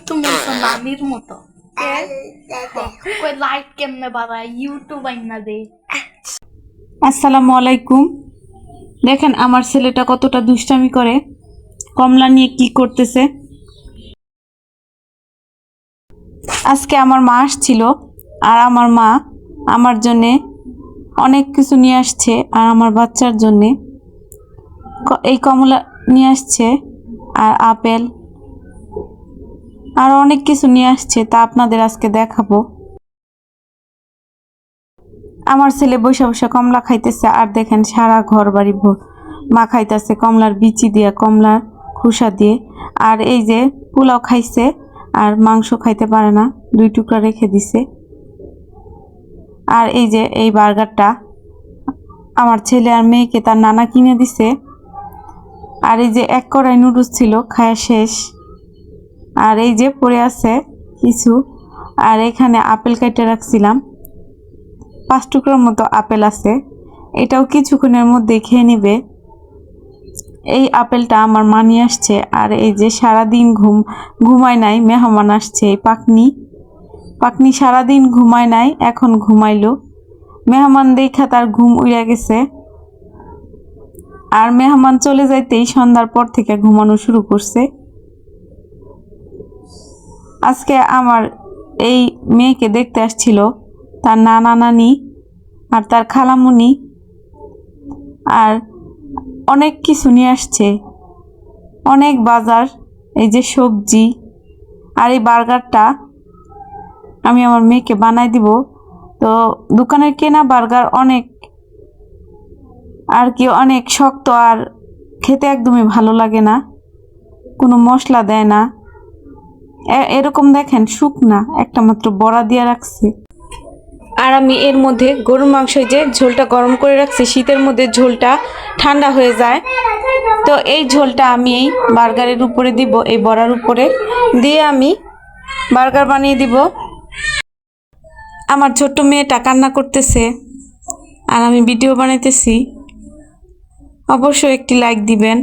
তুমি বলছো নানির মতো কই লাইট কেমনে বাড়ায় ইউটিউব আইনা দে। আসসালামু আলাইকুম। দেখেন আমার ছেলেটা কতটা দুষ্টামি করে, কমলা নিয়ে কি করতেছে। আজকে আমার মা আসছিল, আর আমার মা আমার জন্যে অনেক কিছু নিয়ে আসছে, আর আমার বাচ্চার জন্যে এই কমলা নিয়ে আসছে, আর আপেল আর অনেক কিছু নিয়ে আসছে, তা আপনাদের আজকে দেখাবো। আমার ছেলে বসে বসে কমলা খাইতেছে, আর দেখেন সারা ঘর বাড়ি মা খাইতেছে কমলার বিচি দিয়ে, কমলার খোসা দিয়ে। আর এই যে পোলাও খাইছে, আর মাংস খাইতে পারে না, 2 টুকরা রেখে দিছে। আর এই যে এই বার্গারটা আমার ছেলে আর মেয়েকে তার নানা কিনে দিছে। আর এই যে 1 কড়াই নুডলস ছিল, খায়া শেষ। আর এই যে পড়ে আছে কিছু, আর এখানে আপেল কেটে রাখছিলাম, 5 টুকরার মতো আপেল আছে, এটাও কিছুক্ষণের মধ্যে খেয়ে নেবে। এই আপেলটা আমার মা নিয়ে আসছে। আর এই যে সারাদিন ঘুমায় নাই, মেহমান আসছে। এই পাকনি সারাদিন ঘুমায় নাই, এখন ঘুমাইলো। মেহমান দেখা তার ঘুম উড়ে গেছে, আর মেহমান চলে যাইতেই সন্ধ্যার পর থেকে ঘুমানো শুরু করছে। আজকে আমার এই মেয়েকে দেখতে আসছিল তার নানা নানি আর তার খালামুনি, আর অনেক কিছু নিয়ে আসছে, অনেক বাজার। এই যে সবজি, আর এই বার্গারটা আমি আমার মেয়েকে বানাই দিব। তো দোকানের কেনা বার্গার অনেক শক্ত, আর খেতে একদমই ভালো লাগে না, কোনো মশলা দেয় না। এরকম দেখেন শুকনা একটা মাত্র বড়া দিয়ে রাখছে। আর আমি এর মধ্যে গরুর মাংস, যে ঝোলটা গরম করে রাখছি, শীতের মধ্যে ঝোলটা ঠান্ডা হয়ে যায়, তো এই ঝোলটা আমি এই বার্গারের উপরে দিব, এই বড়ার উপরে দিয়ে আমি বার্গার বানিয়ে দিব। আমার ছোট্ট মেয়েটা কান্না করতেছে, আর আমি ভিডিও বানাইতেছি। অবশ্যই একটি লাইক দিবেন,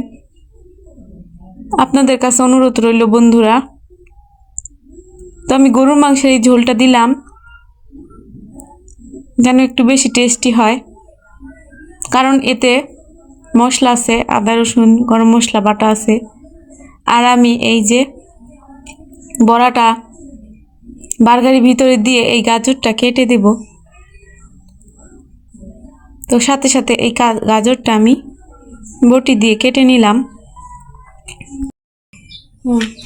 আপনাদের কাছে অনুরোধ রইল বন্ধুরা। তো আমি গরুর মাংসের এই ঝোলটা দিলাম যেন একটু বেশি টেস্টি হয়, কারণ এতে মশলা আছে, আদা রসুন গরম মশলা বাটা আছে। আর আমি এই যে বড়াটা বার্গারের ভিতরে দিয়ে এই গাজরটা কেটে দেব। তো সাথে সাথে এই গাজরটা আমি বটি দিয়ে কেটে নিলাম।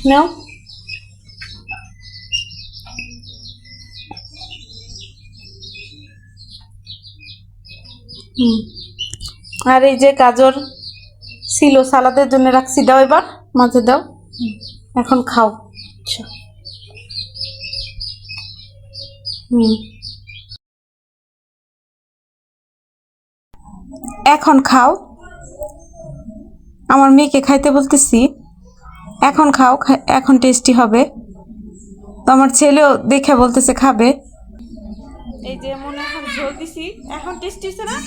নাও। আর এই যে গাজর ছিল সালাদের জন্য রাখছি, দাও এবার মাঝে দাও, এখন খাও। আচ্ছা, এখন খাও। আমার মেয়েকে খাইতে বলতেছি, এখন খাও, এখন টেস্টি হবে। তো আমার ছেলেও দেখে বলতেছে খাবে। এই যে মনে এখন ঝোল দিছি, এখন টেস্টি হচ্ছে না?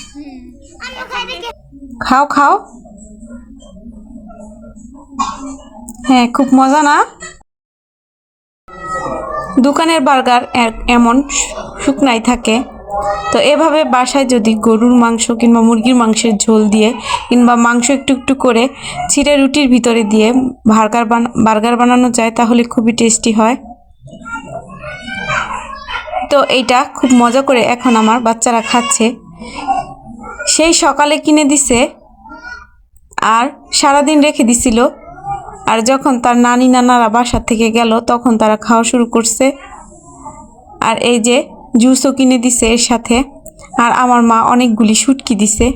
খাও খাও। হ্যাঁ, খুব মজা না? দোকানের বার্গার এমন শুকনাই থাকে, তো এভাবে বাসায় যদি গরুর মাংস কিংবা মুরগির মাংসের ঝোল দিয়ে, কিংবা মাংস একটু একটু করে ছিঁড়ে রুটির ভিতরে দিয়ে বার্গার বানানো যায়, তাহলে খুবই টেস্টি হয়। তো এইটা খুব মজা করে এখন আমার বাচ্চারা খাচ্ছে। সেই সকালে কিনে দিছে, আর সারাদিন রেখে দিছিল, আর যখন তার নানি নানারা বাসা থেকে গেল তখন তারা খাওয়া শুরু করছে। আর এই যে জুসও কিনে দিছে এর সাথে, আর আমার মা অনেকগুলি শুটকি দিছে।